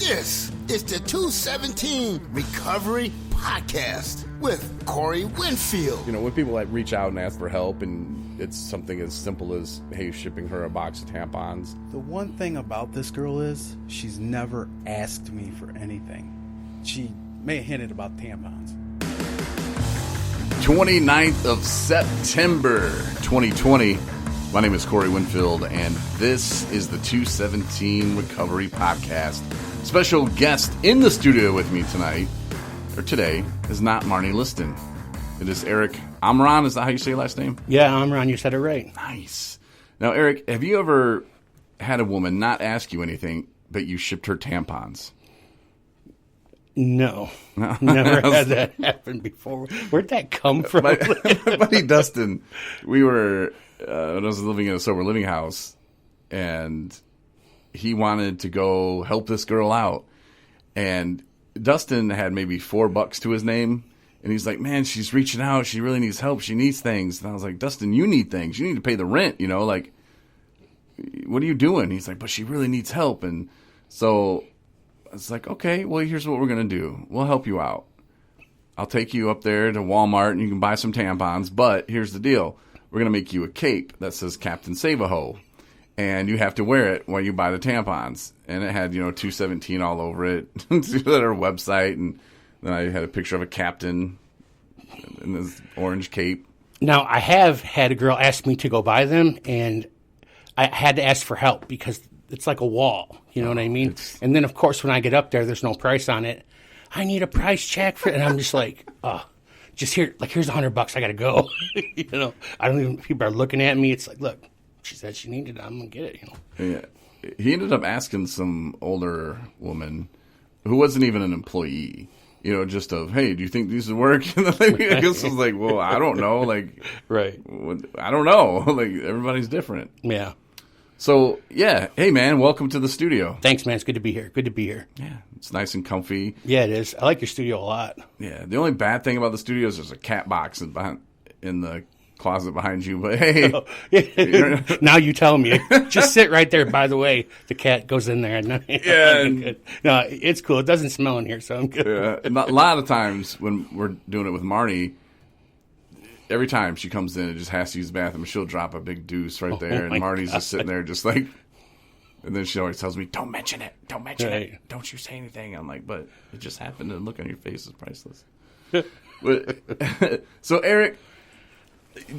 This is the 217 Recovery Podcast with Corey Winfield. You know, when people reach out and ask for help and it's something as simple as, hey, shipping her a box of tampons. The one thing about this girl is she's never asked me for anything. She may have hinted about tampons. 29th of September, 2020. My name is Corey Winfield, and this is the 217 Recovery Podcast. Special guest in the studio with me today, is not Marnie Liston. It is Eric Omron. Is that how you say your last name? Yeah, Omron, you said it right. Nice. Now, Eric, have you ever had a woman not ask you anything, but you shipped her tampons? No. Never had that happen before. Where'd that come from? My buddy Dustin, we were, when I was living in a sober living house, and he wanted to go help this girl out. And Dustin had maybe $4 to his name. And he's like, man, she's reaching out. She really needs help. She needs things. And I was like, Dustin, you need things. You need to pay the rent, like, what are you doing? He's like, but she really needs help. And so it's like, okay, well, here's what we're going to do. We'll help you out. I'll take you up there to Walmart and you can buy some tampons. But here's the deal. We're going to make you a cape that says Captain Save-A-Ho. And you have to wear it while you buy the tampons. And it had, 217 all over it. It's at our website. And then I had a picture of a captain in this orange cape. Now, I have had a girl ask me to go buy them, and I had to ask for help because it's like a wall. You know what I mean? And then, of course, when I get up there, there's no price on it. I need a price check for it. And I'm just like, just here, here's $100. I got to go. I don't even, people are looking at me. It's like, look, she said she needed it. I'm going to get it, Yeah. He ended up asking some older woman who wasn't even an employee, just of, hey, do you think these would work? And the lady, I guess, was like, well, I don't know. Right. I don't know. Everybody's different. Yeah. So, yeah. Hey, man, welcome to the studio. Thanks, man. It's good to be here. Good to be here. Yeah. It's nice and comfy. Yeah, it is. I like your studio a lot. Yeah. The only bad thing about the studio is there's a cat box in the closet behind you. But, hey. Now you tell me. Just sit right there. By the way, the cat goes in there. Yeah. No, it's cool. It doesn't smell in here, so I'm good. Yeah. And a lot of times when we're doing it with Marnie, every time she comes in and just has to use the bathroom, she'll drop a big deuce right there. And Marnie's just sitting there just and then she always tells me, don't mention it. Don't mention it. Don't you say anything. I'm like, but it just happened. And the look on your face is priceless. So, Eric,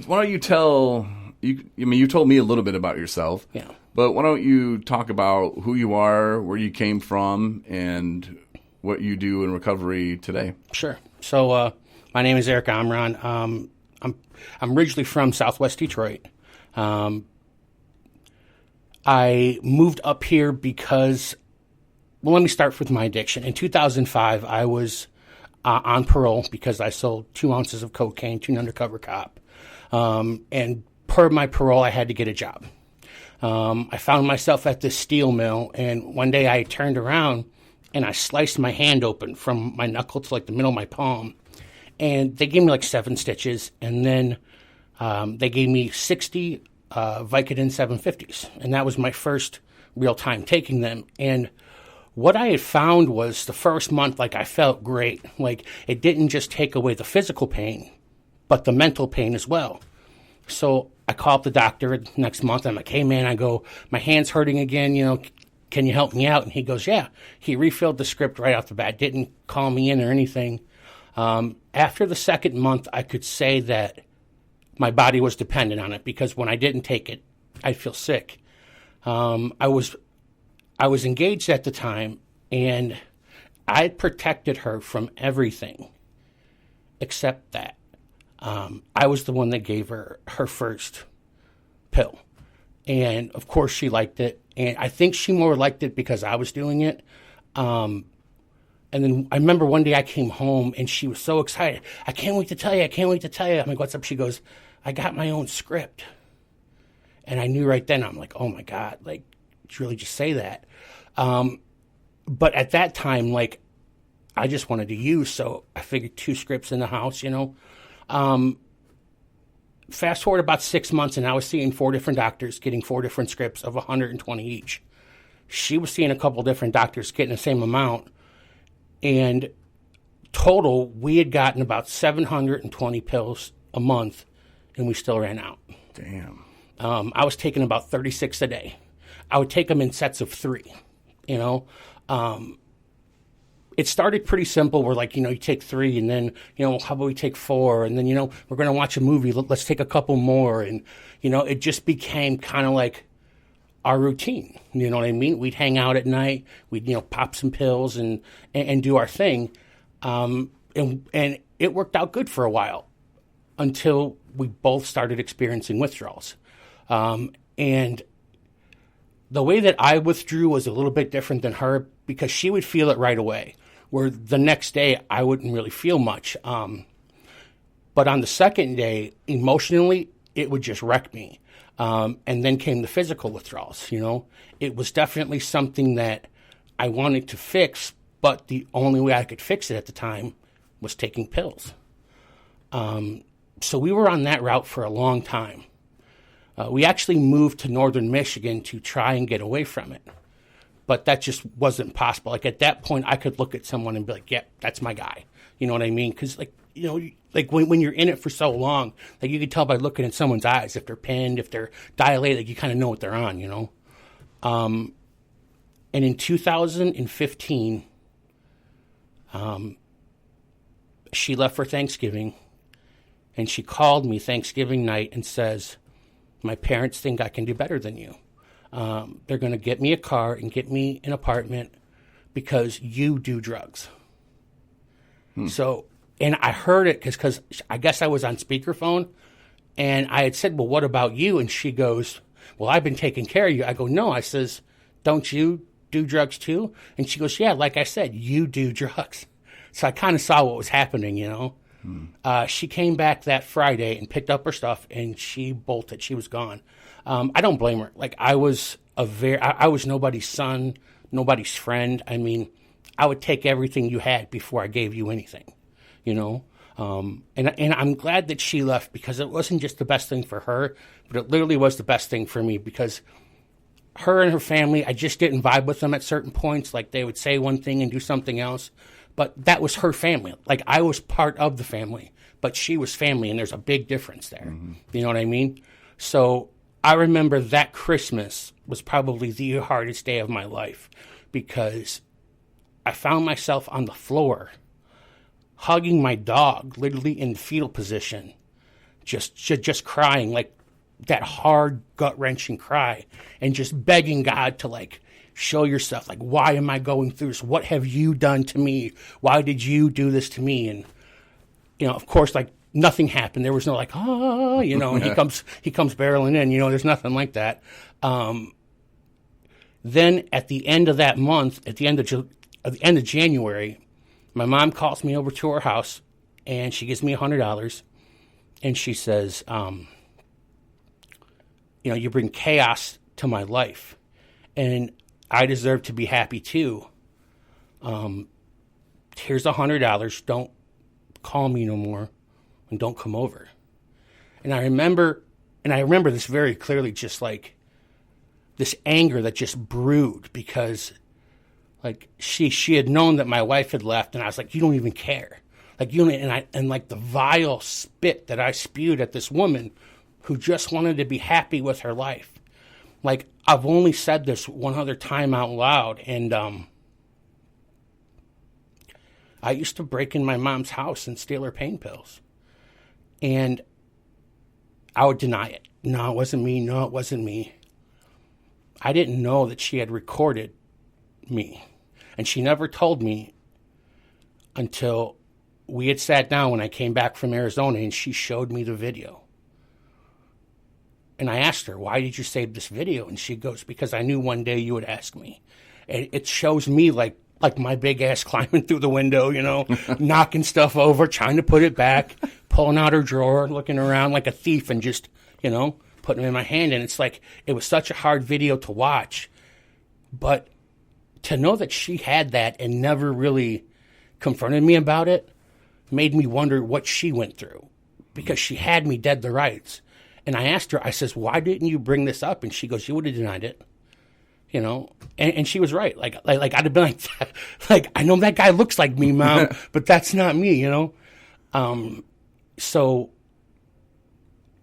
why don't you tell, you told me a little bit about yourself. Yeah. But why don't you talk about who you are, where you came from, and what you do in recovery today? Sure. So, my name is Eric Omron. I'm originally from Southwest Detroit. I moved up here because, let me start with my addiction. In 2005, I was on parole because I sold 2 ounces of cocaine to an undercover cop. And per my parole, I had to get a job. I found myself at this steel mill, and one day I turned around and I sliced my hand open from my knuckle to the middle of my palm. And they gave me 7 stitches, and then they gave me 60 Vicodin 750s. And that was my first real time taking them. And what I had found was the first month, I felt great. It didn't just take away the physical pain, but the mental pain as well. So I called the doctor next month. I'm like, hey, man, my hand's hurting again. Can you help me out? And he goes, yeah. He refilled the script right off the bat, didn't call me in or anything. After the second month, I could say that my body was dependent on it because when I didn't take it, I'd feel sick. I was engaged at the time, and I had protected her from everything except that. I was the one that gave her her first pill. And, of course, she liked it. And I think she more liked it because I was doing it. And then I remember one day I came home, and she was so excited. I can't wait to tell you. I can't wait to tell you. I'm like, what's up? She goes, I got my own script. And I knew right then, I'm like, oh, my God, did you really just say that? But at that time, I just wanted to use, so I figured 2 scripts in the house, Fast forward about 6 months, and I was seeing 4 different doctors, getting 4 different scripts of 120 each. She was seeing a couple different doctors getting the same amount. And total, we had gotten about 720 pills a month, and we still ran out. Damn. I was taking about 36 a day. I would take them in sets of 3, you know. It started pretty simple. We're like, you take 3, and then, how about we take 4? And then, we're going to watch a movie. Let's take a couple more. And, it just became kind of like our routine. You know what I mean? We'd hang out at night. We'd, pop some pills and do our thing. And it worked out good for a while until we both started experiencing withdrawals. And the way that I withdrew was a little bit different than her because she would feel it right away, where the next day I wouldn't really feel much. But on the second day, emotionally, it would just wreck me. And then came the physical withdrawals, It was definitely something that I wanted to fix, but the only way I could fix it at the time was taking pills. So we were on that route for a long time. We actually moved to northern Michigan to try and get away from it. But that just wasn't possible. Like, at that point, I could look at someone and be like, yeah, that's my guy. You know what I mean? Because, when you're in it for so long, you can tell by looking in someone's eyes if they're pinned, if they're dilated, you kind of know what they're on, And in 2015, she left for Thanksgiving, and she called me Thanksgiving night and says, my parents think I can do better than you. They're going to get me a car and get me an apartment because you do drugs. So, and I heard it because I guess I was on speakerphone, and I had said, well, what about you? And she goes, well, I've been taking care of you. I go, no. I says, don't you do drugs too? And she goes, yeah, like I said, you do drugs. So I kind of saw what was happening, She came back that Friday and picked up her stuff, and she bolted. She was gone. I don't blame her. I was I was nobody's son, nobody's friend. I mean, I would take everything you had before I gave you anything, And I'm glad that she left because it wasn't just the best thing for her, but it literally was the best thing for me because her and her family, I just didn't vibe with them at certain points. They would say one thing and do something else. But that was her family. I was part of the family, but she was family, and there's a big difference there. Mm-hmm. You know what I mean? So I remember that Christmas was probably the hardest day of my life because I found myself on the floor hugging my dog, literally in fetal position, just crying, that hard, gut-wrenching cry, and just begging God to, show yourself. Why am I going through this? What have you done to me? Why did you do this to me? And, of course, nothing happened. There was no and he comes barreling in, there's nothing like that. Then at the end of that month, at the end of January, my mom calls me over to her house, and she gives me $100, and she says, you bring chaos to my life, and I deserve to be happy too. Here's $100. Don't call me no more, and don't come over. And I remember this very clearly, just this anger that just brewed because, she had known that my wife had left, and I was like, you don't even care, you don't, and the vile spit that I spewed at this woman who just wanted to be happy with her life. I've only said this one other time out loud, and I used to break in my mom's house and steal her pain pills. And I would deny it. No, it wasn't me. No, it wasn't me. I didn't know that she had recorded me. And she never told me until we had sat down when I came back from Arizona, and she showed me the video. And I asked her, why did you save this video? And she goes, because I knew one day you would ask me. And it shows me like my big ass climbing through the window, knocking stuff over, trying to put it back, pulling out her drawer, looking around like a thief, and just, putting them in my hand. And it's it was such a hard video to watch. But to know that she had that and never really confronted me about it made me wonder what she went through, because she had me dead to rights. And I asked her, I says, why didn't you bring this up? And she goes, you would have denied it. you know, and she was right. Like I'd have been like, I know that guy looks like me, Mom, but that's not me, you know? So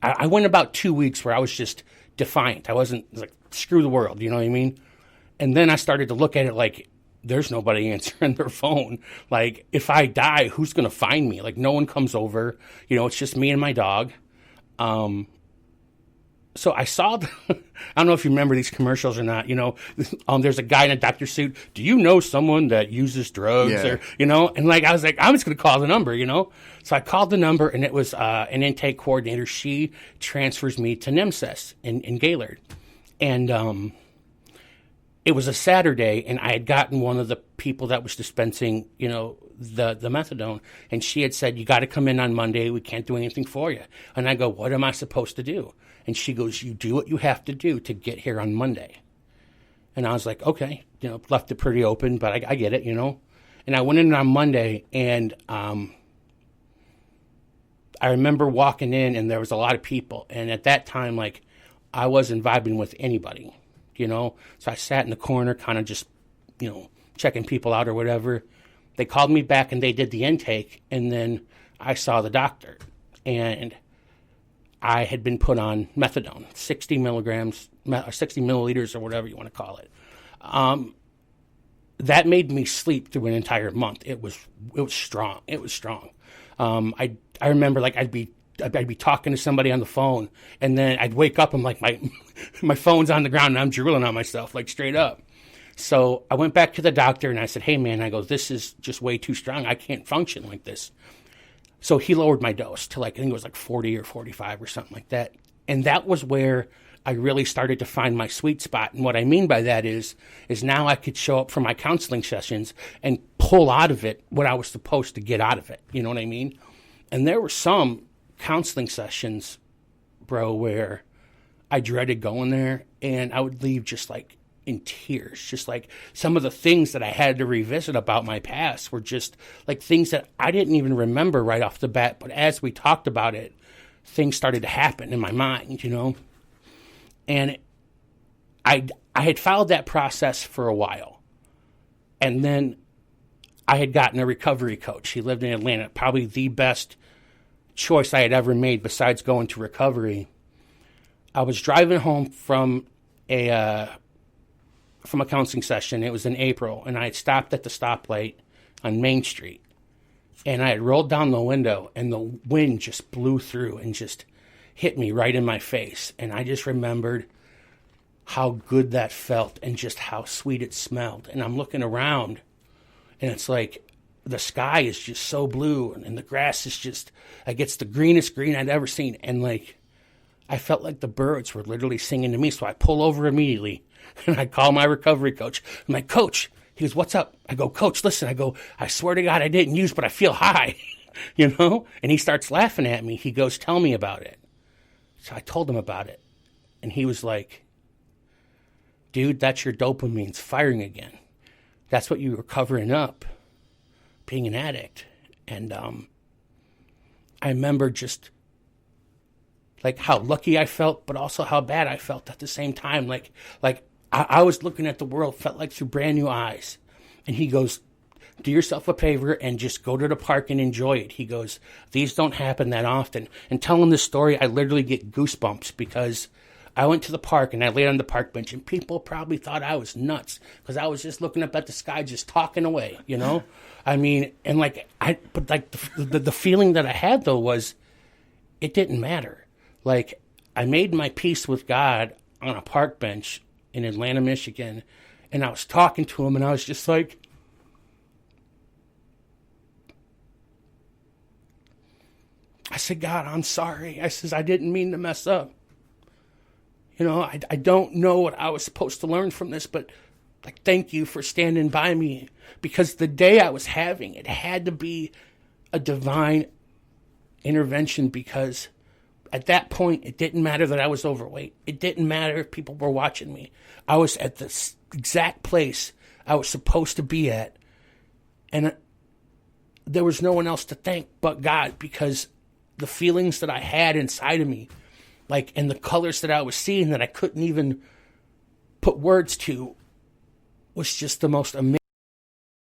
I went about 2 weeks where I was just defiant. I wasn't like, screw the world, you know what I mean? And then I started to look at it like, there's nobody answering their phone. Like, if I die, who's going to find me? Like, no one comes over. You know, it's just me and my dog. So I saw, I don't know if you remember these commercials or not, you know, there's a guy in a doctor suit. Do you know someone that uses drugs? Yeah. Or, you know, and like, I was like, I'm just going to call the number, you know? So I called the number, and it was an intake coordinator. She transfers me to NIMSES in Gaylord. And it was a Saturday, and I had gotten one of the people that was dispensing, you know, the methadone, and she had said, you got to come in on Monday. We can't do anything for you. And I go, what am I supposed to do? And she goes, you do what you have to do to get here on Monday. And I was like, okay, you know, left it pretty open, but I get it, you know. And I went in on Monday, and I remember walking in, and there was a lot of people. And at that time, like, I wasn't vibing with anybody, you know. So I sat in the corner, kind of just, you know, checking people out or whatever. They called me back, and they did the intake, and then I saw the doctor. And I had been put on methadone, 60 milligrams, or 60 milliliters, or whatever you want to call it. That made me sleep through an entire month. It was strong. It was strong. I remember, like, I'd be talking to somebody on the phone, and then I'd wake up and like my phone's on the ground and I'm drooling on myself, like, straight up. So I went back to the doctor and I said, hey man, I go, this is just way too strong. I can't function like this. So he lowered my dose to, like, I think it was like 40 or 45 or something like that. And that was where I really started to find my sweet spot. And what I mean by that is now I could show up for my counseling sessions and pull out of it what I was supposed to get out of it. You know what I mean? And there were some counseling sessions, bro, where I dreaded going there, and I would leave just like in tears. Just like some of the things that I had to revisit about my past were just like things that I didn't even remember right off the bat. But as we talked about it, things started to happen in my mind, you know? And I had followed that process for a while. And then I had gotten a recovery coach. He lived in Atlanta, probably the best choice I had ever made besides going to recovery. I was driving home from a counseling session. It was in April, and I had stopped at the stoplight on Main Street, and I had rolled down the window, and the wind just blew through and just hit me right in my face. And I just remembered how good that felt and just how sweet it smelled. And I'm looking around, and it's like the sky is just so blue, and the grass is just, like, it's the greenest green I'd ever seen. And, like, I felt like the birds were literally singing to me. So I pull over immediately, and I call my recovery coach. I'm like, Coach. He goes, what's up? I go, Coach, listen. I go, I swear to God I didn't use, but I feel high, you know? And he starts laughing at me. He goes, tell me about it. So I told him about it. And he was like, dude, that's your dopamine's firing again. That's what you were covering up, being an addict. And I remember just like how lucky I felt, but also how bad I felt at the same time. Like I was looking at the world, felt like through brand new eyes. And he goes, do yourself a favor and just go to the park and enjoy it. He goes, these don't happen that often. And telling this story, I literally get goosebumps because I went to the park and I laid on the park bench, and people probably thought I was nuts because I was just looking up at the sky, just talking away, you know? I mean, and like, but like the feeling that I had though was it didn't matter. Like, I made my peace with God on a park bench in Atlanta, Michigan, and I was talking to him, and I was just like, I said, God, I'm sorry. I says, I didn't mean to mess up. You know, I don't know what I was supposed to learn from this, but like, thank you for standing by me, because the day I was having, it had to be a divine intervention, because at that point, it didn't matter that I was overweight. It didn't matter if people were watching me. I was at the exact place I was supposed to be at, and there was no one else to thank but God, because the feelings that I had inside of me, like, and the colors that I was seeing that I couldn't even put words to was just the most amazing.